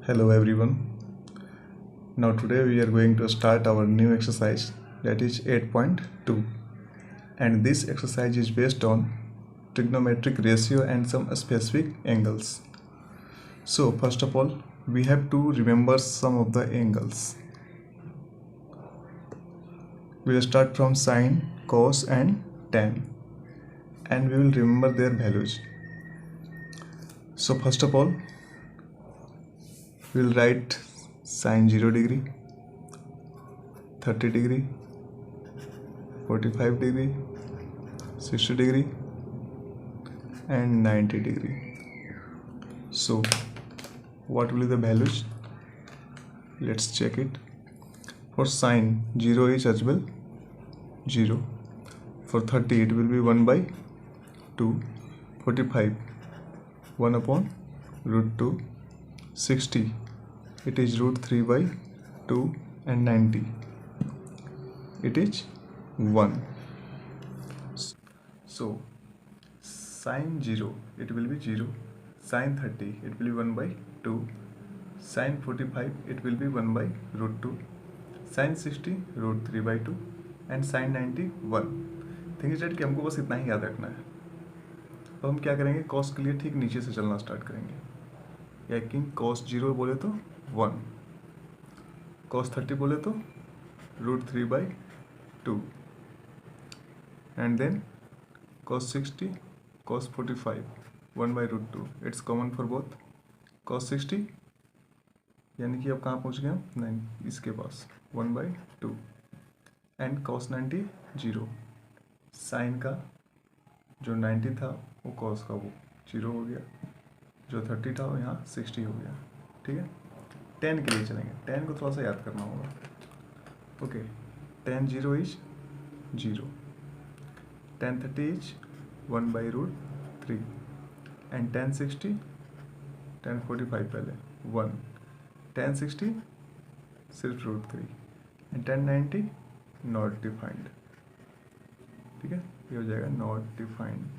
Hello everyone. Now today we are going to start our new exercise, that is 8.2, and this exercise is based on trigonometric ratio and some specific angles. So first of all we have to remember some of the angles. We will start from sine, cos and tan, and we will remember their values. So first of all we will write sine 0 degree, 30 degree, 45 degree, 60 degree and 90 degree. So what will be the values? Let's check it. For sine 0 is as well 0. For 30 it will be 1 by 2. 45 1 upon root 2. 60 it is root 3 by 2, and 90 it is 1. So sine 0 it will be 0, sine 30 it will be 1 by 2, sine 45 it will be 1 by root 2, sine 60 root 3 by 2 and sine 90 1. Think is that कि हमको बस इतना ही याद रखना है. अब हम क्या करेंगे, कॉस के लिए ठीक नीचे से चलना स्टार्ट करेंगे. या कि कॉस 0 बोले तो 1, कॉस 30 बोले तो root 3 by 2, and then cos 60, cos 45 1 by root 2. It's common for both. Cos 60 यानी कि अब कहाँ पहुँच गए हम, 9 इसके पास 1 बाई 2, एंड कॉस 90 0. साइन का जो 90 था वो कॉस का वो 0 हो गया, जो 30 था वो यहाँ 60 हो गया. ठीक है. tan के लिए चलेंगे. tan को थोड़ा सा याद करना होगा. Okay. tan 0 is 0, tan 30 is 1 by root 3, and tan 60, tan 45 पहले 1, tan 60 सिर्फ root 3, and tan 90 not defined. ठीक है, ये हो जाएगा नॉट डिफाइंड.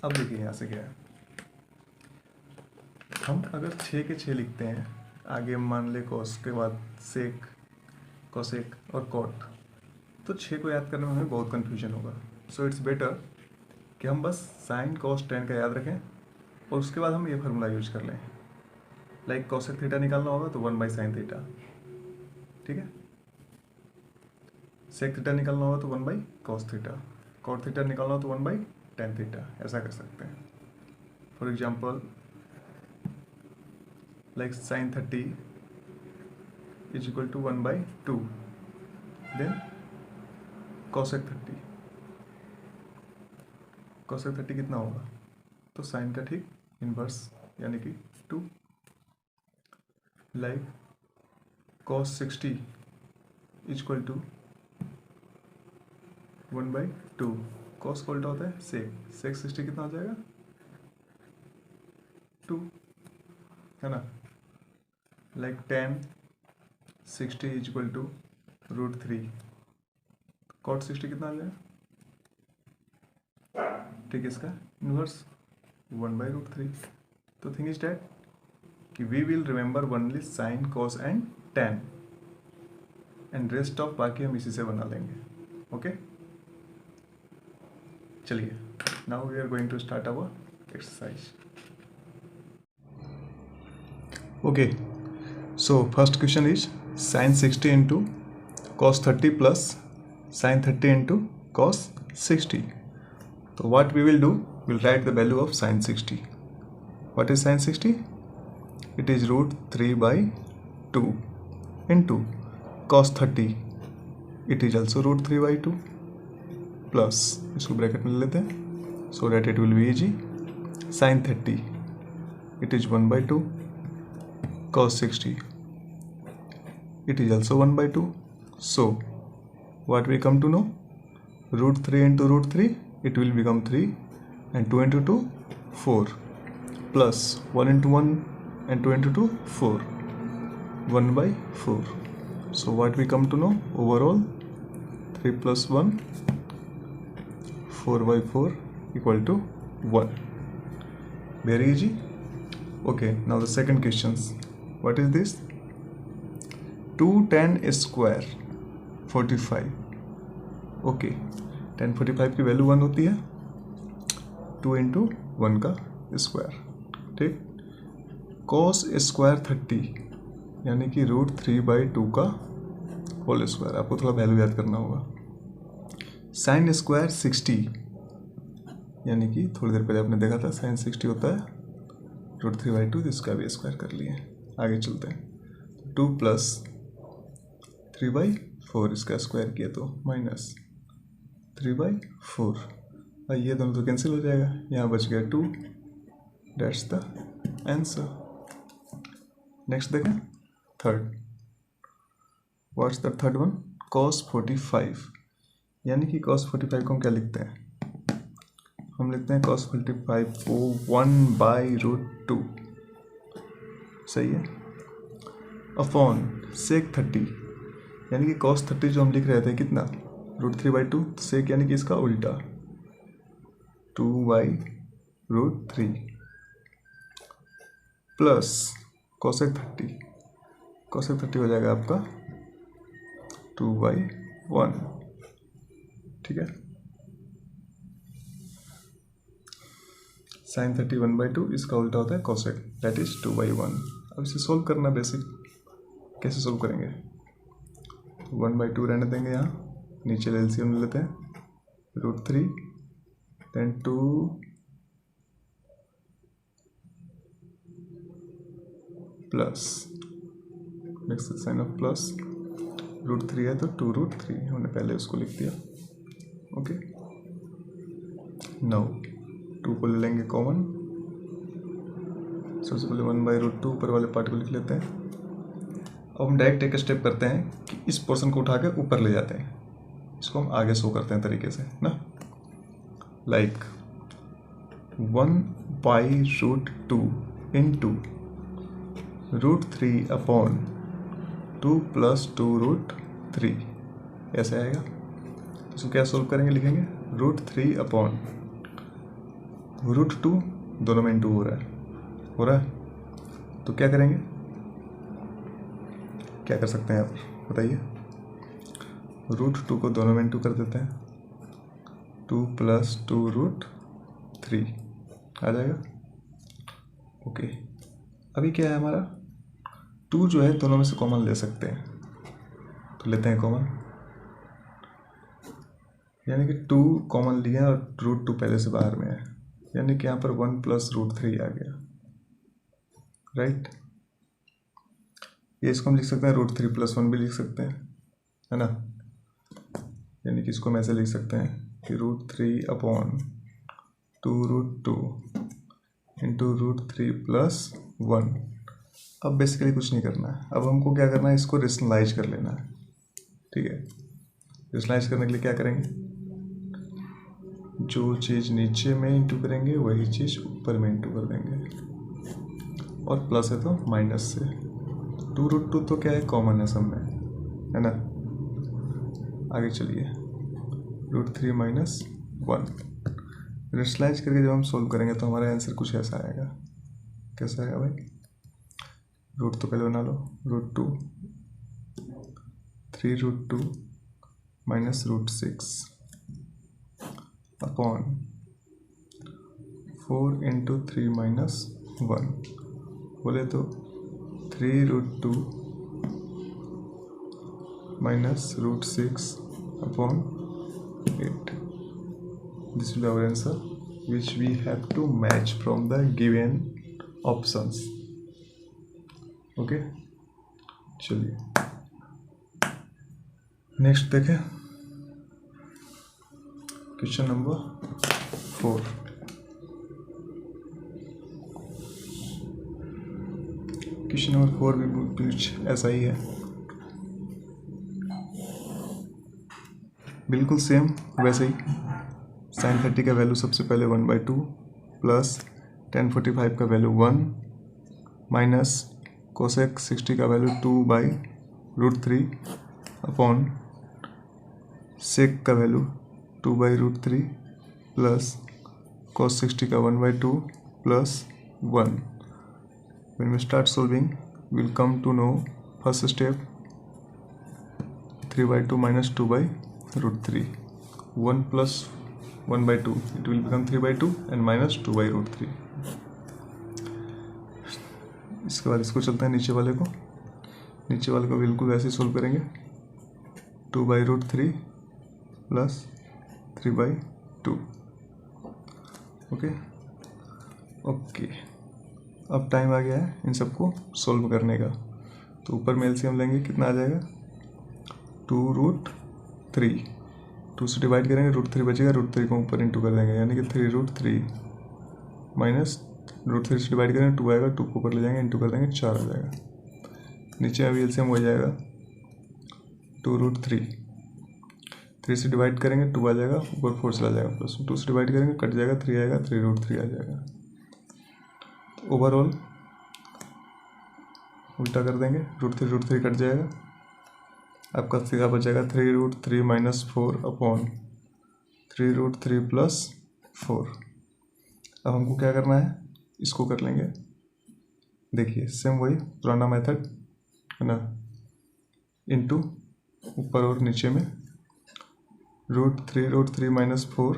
अब देखिए यहाँ से क्या है. हम अगर 6 के 6 लिखते हैं, आगे मान ले कॉस के बाद सेक, कोसेक और कॉट, तो 6 को याद करने में हमें बहुत कन्फ्यूजन होगा. सो इट्स बेटर कि हम बस साइन कॉस टेन का याद रखें और उसके बाद हम ये फार्मूला यूज कर लें. लाइक कोसेक थीटा निकालना होगा तो 1 बाई साइन थीटा. ठीक है. सेक थीटा निकालना होगा तो 1 by cos theta. Cot theta निकालना हो तो 1 बाई टेन थीटा. ऐसा कर सकते हैं. For example like sin 30 is equal to 1 by 2, then cosec 30. cosec 30 कितना होगा, तो साइन का ठीक इनवर्स यानी कि 2. Like cos 60 is equal to 1 by 2. cos का उल्टा होता है sec. sec 60 कितना हो जाएगा, 2, है ना. Like tan 60 is equal to root 3. Cot 60 कितना आ जाएगा, ठीक है, इसका इनवर्स 1 बाई रूट 3. तो थिंग इज डैट कि we will remember only sine cos and tan, and rest of बाकी हम इसी से बना लेंगे. ओके. चलिए, now we are going to start our exercise. Okay. So first question is sin 60 into cos 30 plus sin 30 into cos 60. So what we will do, we'll write the value of sin 60. What is sin 60? It is root 3 by 2 into cos 30. It is also root 3 by 2 plus, इसको bracket में ले लेते हैं so that it will be easy. sin 30 it is 1 by 2, cos 60 it is also 1 by 2. So what we come to know, root 3 into root 3 it will become 3, and 2 into 2 4, plus 1 into 1 and 2 into 2 4, 1 by 4. So what we come to know, overall 3 plus 1 4 by 4 equal to 1. Very easy. Okay, now the second questions. What is this? 2 tan square 45. Okay, tan 45 की value 1 होती है, 2 into 1 का square, ठीक। cos square 30 यानी कि √3/2 का whole square, आपको थोड़ा वैल्यू याद करना होगा। sin स्क्वायर 60 यानी कि थोड़ी देर पहले आपने देखा था sin 60 होता है √3/2, तो इसका भी स्क्वायर कर लिए। आगे चलते हैं। 2 + 3/4 इसका स्क्वायर किया तो माइनस 3/4, और ये दोनों तो कैंसिल हो जाएगा, यहाँ बच गया 2। That's the answer. नेक्स्ट देखें third. What's the third one? cos 45 यानी कि cos 45 को हम क्या लिखते हैं? हम लिखते हैं cos 45 को 1/√2, सही है, अपॉन sec 30 यानी कि cos 30 जो हम लिख रहे थे कितना, √3/2, sec यानी कि इसका उल्टा 2/√3 प्लस cosec 30 हो जाएगा आपका 2/1, ठीक है। sin 30 1/2, इसका उल्टा होता है cosec, दैट इज 2/1। अब इसे सोल्व करना बेसिक, कैसे सोल्व करेंगे? 1/2 रहने देंगे, यहाँ नीचे एलसीएम ले लेते हैं, √3 then 2 plus next sine of plus, √3 है तो 2√3, हमने पहले उसको लिख दिया। ओके, नाउ 2 को ले लेंगे कॉमन, सबसे पहले 1/√2 ऊपर वाले पार्ट को लिख लेते हैं। अब हम डायरेक्ट एक स्टेप करते हैं कि इस पोर्शन को उठा के ऊपर ले जाते हैं, इसको हम आगे शो करते हैं तरीके से ना, लाइक 1/√2 इंटू √3 अपॉन 2 + 2√3, ऐसे आएगा। इसको क्या सोल्व करेंगे, लिखेंगे √3 अपॉन √2, दोनों में इंटू हो रहा है, तो क्या करेंगे, क्या कर सकते हैं आप बताइए? √2 को दोनों में इंटू कर देते हैं, 2 + 2√3 आ जाएगा। ओके, अभी क्या है हमारा, 2 जो है दोनों में से कॉमन ले सकते हैं, तो लेते हैं कॉमन, यानी कि 2 कॉमन लिया और √2 पहले से बाहर में है, यानी कि यहाँ पर 1 + √3 आ गया, राइट। ये इसको हम लिख सकते हैं √3 + 1 भी लिख सकते हैं, है ना, यानी कि इसको हम ऐसे लिख सकते हैं कि √3 अपॉन 2√2 इंटू √3 + 1। अब बेसिकली कुछ नहीं करना है, अब हमको क्या करना है, इसको रेशनलाइज कर लेना है, ठीक है। रेशनलाइज करने के लिए क्या करेंगे, जो चीज़ नीचे में इंटू करेंगे वही चीज़ ऊपर में इंटू कर देंगे, और प्लस है तो माइनस से, 2√2 तो क्या है, कॉमन है सब में, है ना। आगे चलिए, √3 - 1 रेशनलाइज करके जब हम सोल्व करेंगे तो हमारा आंसर कुछ ऐसा आएगा। कैसा आएगा भाई, रूट तो पहले बना लो, √2 3√2 - √6 अपॉन 4 × 3 - 1, बोले तो 3√2 - √6 upon 8. This will be our answer, which we have to match from the given options. Okay, चलिए नेक्स्ट देखें, क्वेश्चन नंबर 4। क्वेश्चन नंबर 4 भी कुछ ऐसा ही है, बिल्कुल सेम वैसे ही। sin 30 का वैल्यू सबसे पहले 1/2 प्लस tan 45 का वैल्यू 1 माइनस cosec 60 का वैल्यू 2/√3 अपॉन sec का वैल्यू 2/√3 प्लस cos 60 का 1/2 plus 1 when we start solving we'll come to know first step 3/2 minus 2/√3. 1 plus 1/2 it will become 3/2 and minus 2/√3. इसके बाद इसको चलते हैं नीचे वाले को बिल्कुल वैसे सोल्व करेंगे 2/√3 प्लस 3/2. ओके अब टाइम आ गया है इन सबको सोल्व करने का. तो ऊपर में एलसीएम लेंगे, कितना आ जाएगा 2√3. 2 से डिवाइड करेंगे √3 बचेगा, √3 को ऊपर इंटू कर देंगे यानी कि 3√3 माइनस √3 से डिवाइड करेंगे 2 आएगा, 2 को ऊपर ले जाएंगे इंटू कर देंगे 4 आ जाएगा. नीचे अभी एलसीएम हो जाएगा 2√3. 3 से डिवाइड करेंगे 2 आ जाएगा, ऊपर 4 चला जाएगा प्लस 2 से डिवाइड करेंगे कट जाएगा 3 आएगा, 3√3 आ जाएगा. ओवरऑल उल्टा कर देंगे √3 कट जाएगा, आपका सीधा बचेगा 3√3 माइनस 4 अपॉन 3√3 प्लस 4. अब हमको क्या करना है, इसको कर लेंगे. देखिए सेम वही पुराना मेथड है ना, इनटू ऊपर और नीचे में √3 माइनस 4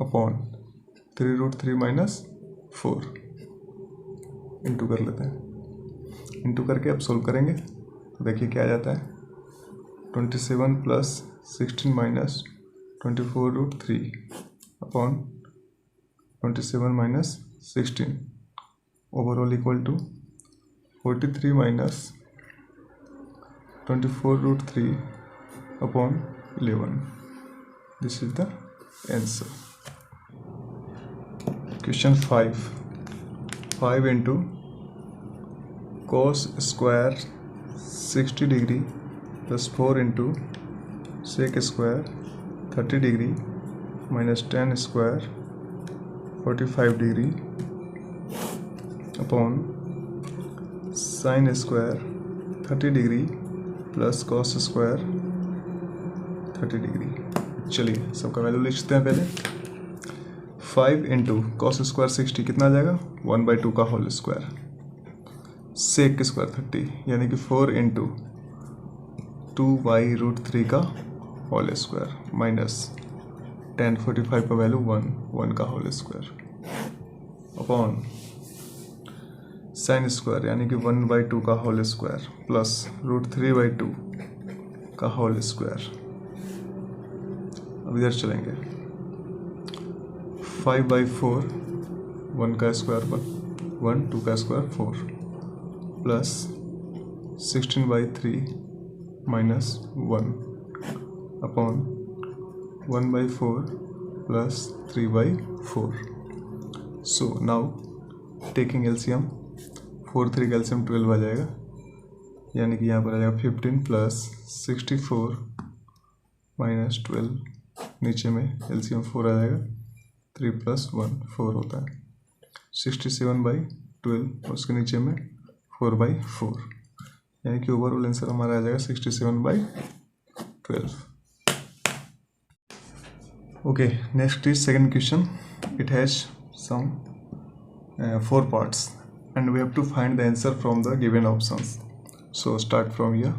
अपॉन 3√3 माइनस 4 इंटू कर लेते हैं. इंटू करके अब सोल्व करेंगे तो देखिए क्या आ जाता है 27 plus 16 minus 24√3 upon 27 minus 16 overall equal to 43 minus 24√3 upon 11. This is the answer. Question 5 into cos square 60 degree plus 4 into sec square 30 degree minus 10 square 45 degree upon sin square 30 degree plus cos square 30 degree. चलिए सबका value लिखते हैं पहले. 5 into cos square 60 कितना आ जाएगा 1/2 का whole square, sec square 30 यानी कि 4 इंटू 2/√3 का होल स्क्वायर माइनस 10 45 का वैल्यू 1 का whole square upon sine square यानी कि 1/2 का होल स्क्वायर प्लस √3/2 का होल स्क्वायर. अब इधर चलेंगे 5/4 1 का स्क्वायर 1 2 का square 4 plus 16/3 minus 1 upon 1/4 plus 3/4. So now taking LCM 4 3 का एलसीएम 12 आ जाएगा यानी कि यहाँ पर आ जाएगा 15 प्लस 64 माइनस 12. नीचे में एलसीएम 4 आ जाएगा 3 प्लस 1 4 होता है 67/12 और उसके नीचे में 4/4 यानी कि ओवरऑल आंसर हमारा आ जाएगा 67/12. Okay next is second question. It has some 4 parts and we have to find the answer from the given options. So start from here.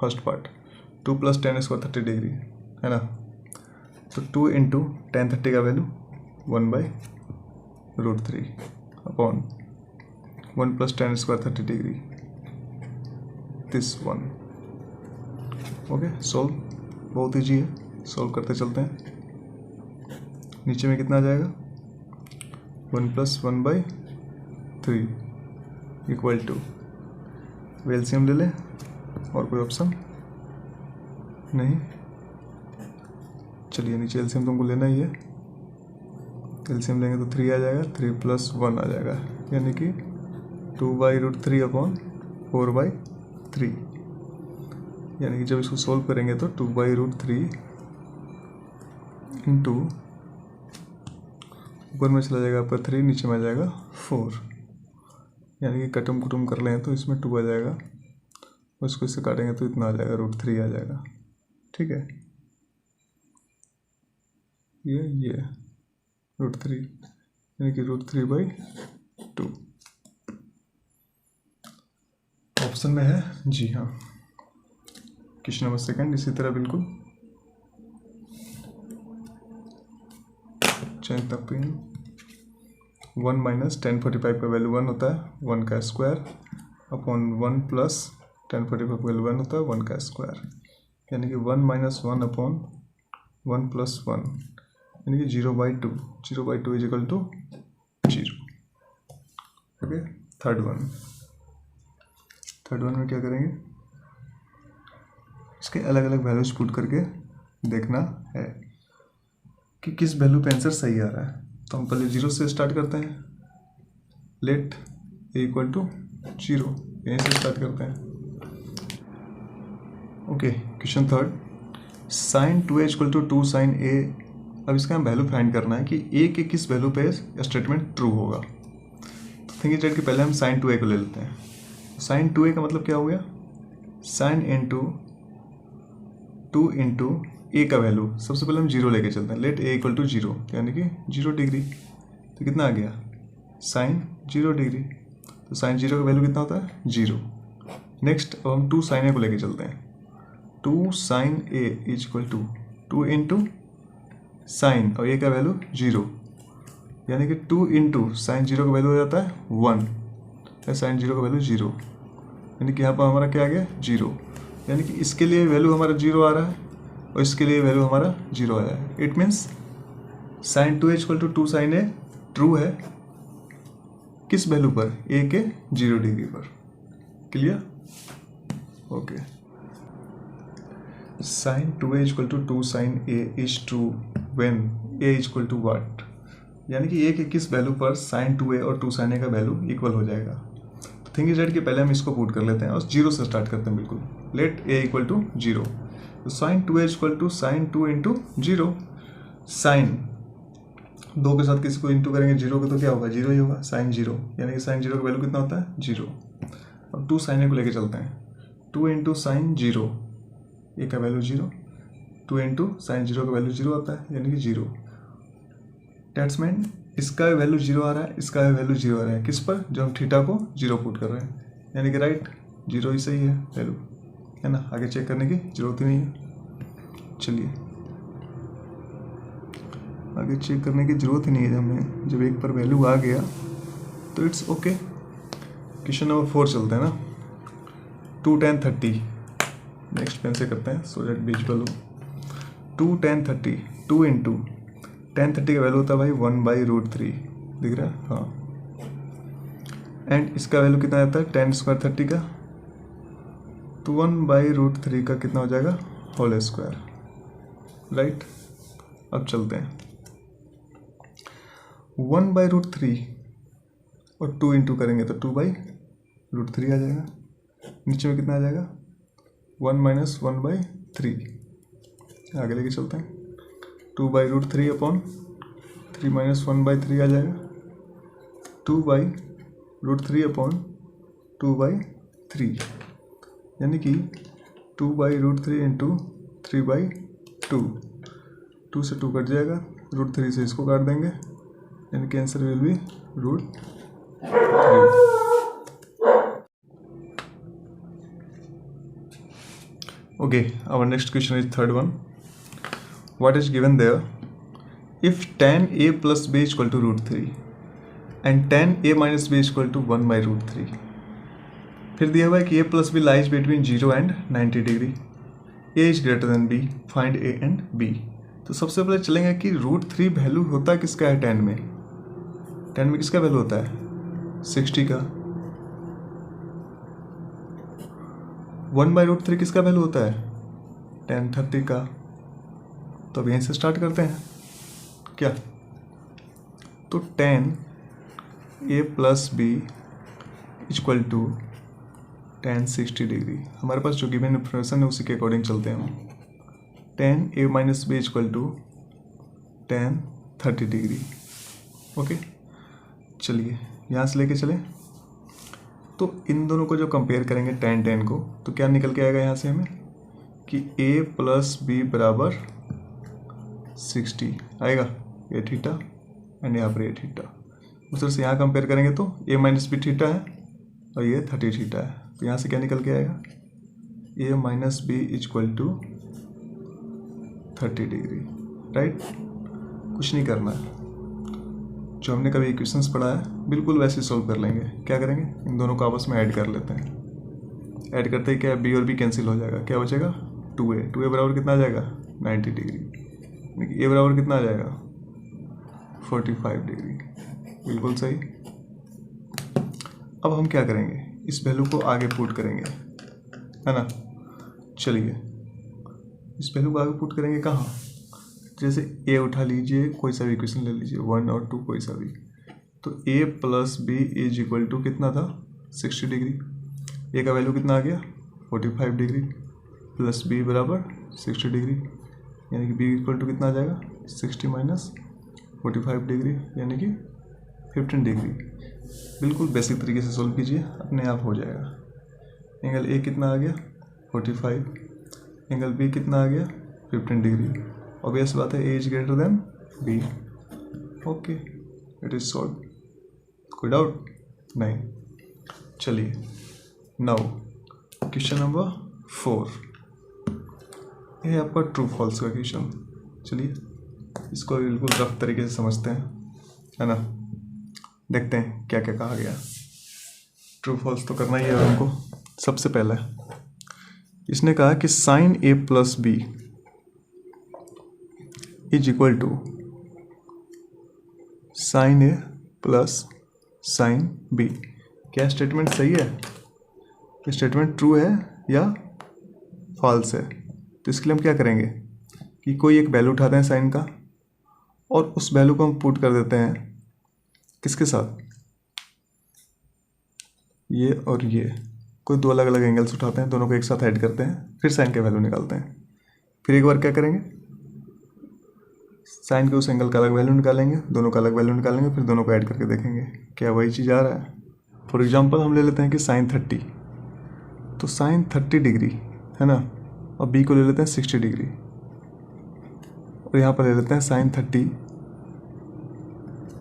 First part 2 plus tan square 30 degree है ना, तो 2 into tan 30 का value 1/√3 upon 1 plus tan square 30 degree this 1. Okay solve बहुत easy है, solve करते चलते हैं. नीचे में कितना आ जाएगा 1 प्लस 1/3 इक्वल टू एलसीएम ले लें और कोई ऑप्शन नहीं. चलिए नीचे एलसीएम तुमको लेना ही है, एलसीएम लेंगे तो 3 आ जाएगा, 3 प्लस 1 आ जाएगा यानी कि 2/√3 अपॉन 4/3 यानी कि जब इसको सोल्व करेंगे तो 2/√3 इंटू ऊपर में चला जाएगा आपका 3 नीचे में आ जाएगा 4 यानी कि कटम कुटुम कर लें तो इसमें 2 आ जाएगा और इसको इससे काटेंगे तो इतना आ जाएगा √3 आ जाएगा. ठीक है ये √3 यानी कि √3/2. ऑप्शन में है, जी हाँ। क्वेश्चन नंबर सेकंड इसी तरह बिल्कुल चेंज द पिन। 1 माइनस 1045 का वैल्यू 1 होता है, 1 का स्क्वायर अपॉन 1 प्लस 1045 का वैल्यू 1 होता है, 1 का स्क्वायर, यानी कि 1 माइनस 1 अपॉन 1 प्लस 1, यानी कि 0/2। 0/2 is equal to 0। Okay, third one में क्या करेंगे, इसके अलग अलग वैल्यूज पुट करके देखना है कि किस वैल्यू पे आंसर सही आ रहा है। तो हम पहले 0 से स्टार्ट करते हैं, लेट ए इक्वल टू 0, यहीं से स्टार्ट करते हैं। Okay, question third, sin 2a equal to 2 sign A. अब इसका हम वैल्यू फाइंड करना है कि ए के किस वैल्यू पे स्टेटमेंट ट्रू होगा। तो थिंक इट कि पहले हम साइन 2a को ले लेते हैं। साइन 2a का मतलब क्या हो गया, साइन इंटू 2 इंटू ए का वैल्यू, सबसे पहले हम 0 लेके चलते हैं, लेट ए इक्वल टू 0, यानी कि 0 डिग्री। तो कितना आ गया, साइन 0 डिग्री। तो साइन 0 का वैल्यू कितना होता है, 0। नेक्स्ट अब हम 2 साइन ए को लेके चलते हैं। 2 sign A is equal to 2 into sine और ए का वैल्यू 0, यानी कि 2 इंटू साइन 0 का वैल्यू हो जाता है 1, या साइन 0 का वैल्यू 0, यानी कि यहाँ पर हमारा क्या आ गया, 0। यानी कि इसके लिए वैल्यू हमारा 0 आ रहा है और इसके लिए वैल्यू हमारा 0 आया है। It means sine 2a equal to 2 sign A true है, किस वैल्यू पर, ए के 0 डिग्री पर। Clear, okay. Sine 2a equal to 2 sign A is true when a equal to what, यानी कि a के किस वैल्यू पर साइन 2a और 2 साइन ए का वैल्यू इक्वल हो जाएगा। तो थिंक इज दैट कि पहले हम इसको पुट कर लेते हैं और 0 से स्टार्ट करते हैं बिल्कुल, लेट a इक्वल टू 0। तो sine 2a equal to sine 2 into 0, sine 2 के साथ किसी को इंटू करेंगे 0 को तो क्या होगा, 0 ही होगा, साइन 0, यानी कि साइन 0 का वैल्यू कितना होता है, 0। अब 2 साइन ए को लेके चलते हैं, 2 इंटू साइन 0, ए का वैल्यू 0, 2 इंटू साइन 0 का वैल्यू 0 आता है, यानी कि 0। दैट्स मीन इसका वैल्यू 0 आ रहा है, इसका वैल्यू 0 आ रहा है, किस पर, जो हम थीटा को 0 पुट कर रहे हैं, यानी कि राइट 0 ही सही है वैल्यू, है ना। आगे चेक करने की जरूरत ही नहीं है। चलिए आगे चेक करने की जरूरत ही नहीं है, हमें जब एक पर वैल्यू आ गया तो इट्स ओके। क्वेश्चन नंबर 4 चलते हैं ना। 2 tan 30, नेक्स्ट पेन से करते हैं सो दैट विजुअल हो। 2 tan 30, 2 इंटू tan 30 का वैल्यू होता है भाई 1/√3, दिख रहा है, हाँ। एंड इसका वैल्यू कितना आता है, tan स्क्वायर 30 का, तो 1/√3 का कितना हो जाएगा, होल स्क्वायर, राइट। अब चलते हैं, 1/√3 और 2 इंटू करेंगे तो 2/√3 आ जाएगा। नीचे में कितना आ जाएगा, 1 माइनस 1/3। आगे लेके चलते हैं, 2/√3 अपॉन 3 माइनस 1/3 आ जाएगा, 2/√3 अपॉन 2/3, यानी कि 2/√3 इंटू 3/2, 2 से 2 कट जाएगा, √3 से इसको काट देंगे, यानी कि answer will be √3। Okay, our next question is third one. What is given there? If tan a plus b is equal to √3 and tan a minus b is equal to 1/√3. फिर दिया हुआ है कि a plus b lies between 0 and 90 degree. a is greater than b. Find a and b. तो सबसे पहले चलेंगे कि √3 वैल्यू होता किसका है tan में। tan में किसका वैल्यू होता है, 60 का। 1/√3 किसका वैल्यू होता है, tan 30 का। तो अब यहीं से स्टार्ट करते हैं क्या। तो tan a plus B equal to tan 60 degree, हमारे पास जो गिवन इन्फॉर्मेशन है उसी के अकॉर्डिंग चलते हैं हम। tan a minus B equal to tan 30 degree. Okay, चलिए यहाँ से लेके चलें। तो इन दोनों को जो कंपेयर करेंगे tan को, तो क्या निकल के आएगा यहाँ से हमें कि a प्लस बी बराबर 60 आएगा, ये थीटा एंड यहाँ पर ये थीटा। उस तरह से यहाँ कंपेयर करेंगे तो a माइनस बी थीटा है और ये 30 थीटा है। तो यहाँ से क्या निकल के आएगा, a minus B equal to 30 degree, right. कुछ नहीं करना है, जो हमने कभी इक्वेशंस पढ़ा है बिल्कुल वैसे सॉल्व कर लेंगे। क्या करेंगे, इन दोनों को आपस में ऐड कर लेते हैं। ऐड करते ही क्या, बी और बी कैंसिल हो जाएगा, क्या बचेगा 2a। 2a बराबर कितना आ जाएगा 90 डिग्री, यानी कि a बराबर कितना आ जाएगा 45 डिग्री, बिल्कुल सही। अब हम क्या करेंगे, इस वैल्यू को आगे पुट करेंगे, है ना। चलिए इस वैल्यू को आगे पुट करेंगे कहाँ, जैसे a उठा लीजिए, कोई सा भी इक्वेशन ले लीजिए 1 और 2 कोई सा भी, तो a plus B is equal to कितना था 60 डिग्री। a का वैल्यू कितना आ गया 45 डिग्री प्लस b बराबर 60 डिग्री, यानी कि b इक्वल टू कितना आ जाएगा 60 माइनस 45 डिग्री, यानी कि 15 डिग्री। बिल्कुल बेसिक तरीके से सोल्व कीजिए, अपने आप हो जाएगा। एंगल a कितना आ गया 45, एंगल b कितना आ गया 15 डिग्री। ऑब्वियस बात है a is greater than b। Okay, it is solve. कोई डाउट नहीं। चलिए नाउ क्वेश्चन नंबर 4, ये है आपका ट्रू फॉल्स का क्वेश्चन। चलिए इसको बिल्कुल रफ तरीके से समझते हैं, है ना। देखते हैं क्या क्या कहा गया। ट्रू फॉल्स तो करना ही है हमको। सबसे पहले इसने कहा कि sine a plus B is equal to sine a plus sine b। क्या स्टेटमेंट सही है, स्टेटमेंट ट्रू है या फॉल्स है। तो इसके लिए हम क्या करेंगे कि कोई एक वैल्यू उठाते हैं साइन का, और उस वैल्यू को हम पुट कर देते हैं किसके साथ, ये और ये, कोई दो अलग अलग एंगल्स उठाते हैं, दोनों को एक साथ ऐड करते हैं, फिर साइन का वैल्यू निकालते हैं। फिर एक बार क्या करेंगे, साइन के उस एंगल का अलग वैल्यू निकालेंगे, दोनों का अलग वैल्यू निकालेंगे, फिर दोनों को ऐड करके देखेंगे क्या वही चीज़ आ रहा है। फॉर एग्जांपल हम ले लेते हैं कि साइन 30, तो साइन 30 डिग्री है ना, और बी को ले लेते हैं 60 डिग्री, और यहाँ पर ले लेते हैं साइन 30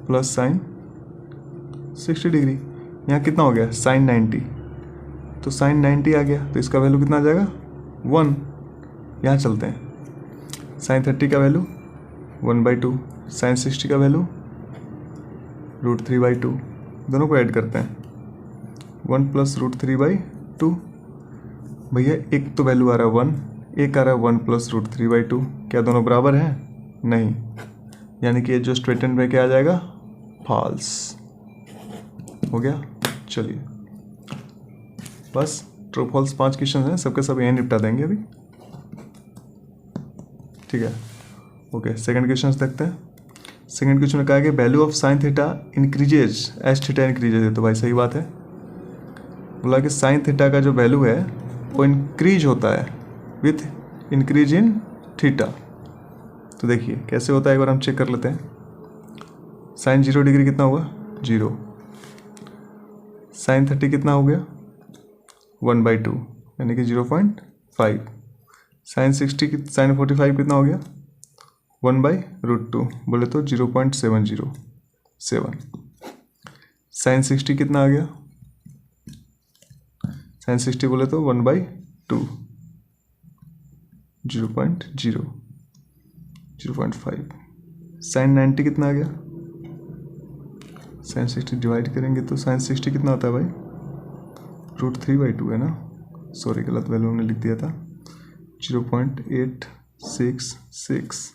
प्लस साइन 60 डिग्री। यहाँ कितना हो गया साइन 90, तो साइन 90 आ गया, तो इसका वैल्यू कितना आ जाएगा 1। यहाँ चलते हैं, साइन 30 का वैल्यू 1/2, साइन 60 का वैल्यू √3/2, दोनों को ऐड करते हैं 1 प्लस √3/2। भैया एक तो वैल्यू आ रहा है 1, एक आ रहा है 1 प्लस √3/2, क्या दोनों बराबर हैं, नहीं, यानी कि जो स्टेटमेंट में क्या आ जाएगा फॉल्स हो गया। चलिए बस ट्रू फॉल्स 5 क्वेश्चन हैं, सबके सब यहीं निपटा देंगे अभी, ठीक है। ओके, सेकंड क्वेश्चन देखते हैं। सेकंड क्वेश्चन में कहा है कि value of sine theta increases as theta increases है, तो भाई सही बात है। बोला कि साइन थीटा का जो वैल्यू है वो इंक्रीज होता है विथ इंक्रीज इन थीटा। तो देखिए कैसे होता है, एक बार हम चेक कर लेते हैं। साइन 0 डिग्री कितना हुआ 0, साइन 30 कितना हो गया 1/2 यानी कि 0.5, साइन 60 साइन 45 कितना हो गया 1/√2 बोले तो 0.707। साइन 60 कितना आ गया, साइन 60 बोले तो 1/2 0.5। साइन 90 कितना आ गया, साइन 60 डिवाइड करेंगे तो साइन 60 कितना होता है भाई √3/2 है ना, सॉरी गलत वैल्यू हमने लिख दिया था 0.866।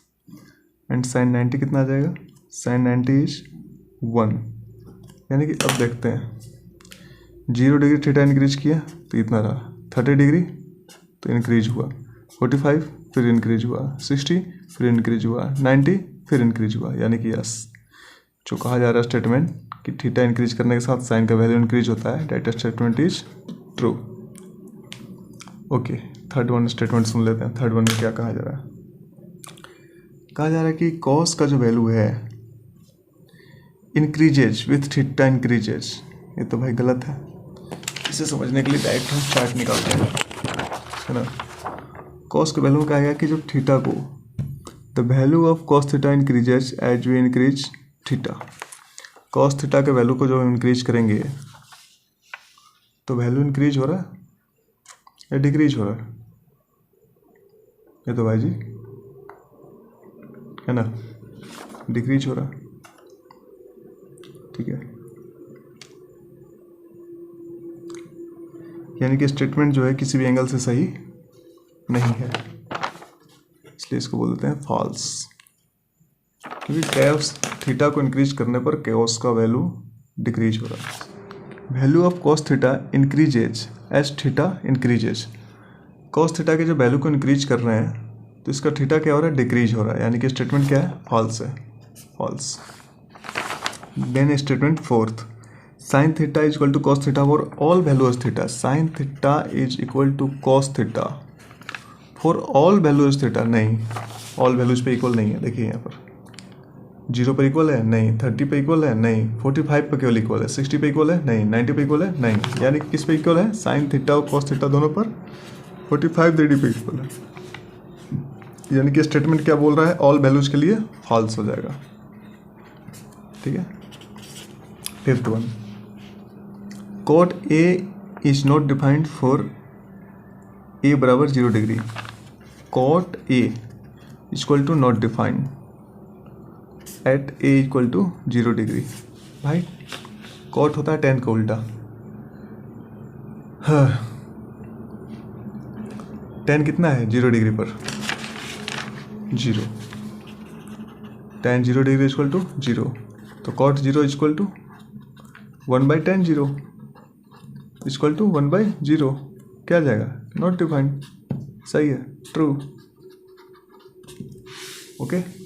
एंड साइन 90 कितना आ जाएगा, साइन 90 इज 1, यानी कि अब देखते हैं 0 डिग्री थीटा इंक्रीज किया तो इतना रहा, 30 डिग्री तो इंक्रीज हुआ, 45 फिर इंक्रीज हुआ, 60 फिर इंक्रीज हुआ, 90 फिर इंक्रीज हुआ, यानी कि यस जो कहा जा रहा है स्टेटमेंट कि थीटा इंक्रीज करने के साथ साइन का वैल्यू इंक्रीज होता है, that statement is true. Okay, third one statement सुन लेते हैं। थर्ड वन में क्या कहा जा रहा है, कहा जा रहा है कि कॉस का जो वैल्यू है इंक्रीजेज विथ थीटा इंक्रीजेज, ये तो भाई गलत है। इसे समझने के लिए डायरेक्ट हम चार्ट निकालते हैं, है ना। कॉस के वैल्यू में कहा गया कि जो थीटा को, the value of cos theta increases as we increase theta. Cos theta के वैल्यू को जो इंक्रीज करेंगे तो वैल्यू इंक्रीज हो रहा है या डिक्रीज हो रहा है? ये तो भाई जी है ना, डिक्रीज हो रहा है। ठीक है, यानी कि स्टेटमेंट जो है किसी भी एंगल से सही नहीं है, इसलिए इसको बोल देते हैं फॉल्स। क्योंकि कैस थीटा को इंक्रीज करने पर कैओस का वैल्यू डिक्रीज हो रहा है। Value of cos theta increases as theta increases. Cos theta के जो वैल्यू को इंक्रीज कर रहे हैं तो इसका थीटा क्या हो रहा है, डिक्रीज हो रहा है, यानी कि स्टेटमेंट क्या है, फॉल्स है, false. Then statement fourth, sine theta is equal to cos theta for all values theta. Sine theta is equal to cos theta for all values theta. नहीं, ऑल वैल्यूज पे इक्वल नहीं है। देखिए यहाँ पर 0 पर इक्वल है नहीं, 30 पे इक्वल है नहीं, 45 पे केवल इक्वल है, 60 पे इक्वल है नहीं, 90 पे इक्वल है नहीं, यानी किस पे इक्वल है, साइन थीटा और कॉस थीटा दोनों पर 45 डिग्री पे इक्वल है। यानी कि स्टेटमेंट क्या बोल रहा है, ऑल वैल्यूज के लिए फॉल्स हो जाएगा। ठीक है, fifth one, cot A is not defined for A बराबर 0 degree. Cot A equal to not defined at A equal to 0 degree. भाई कॉट होता है tan का उल्टा। हाँ, tan कितना है 0 डिग्री पर, 0, tan 0 डिग्री इक्वल टू 0, तो cot 0 equal to 1/tan 0 equal to 1/0। क्या जाएगा, नॉट डिफाइंड। सही है, ट्रू। ओके।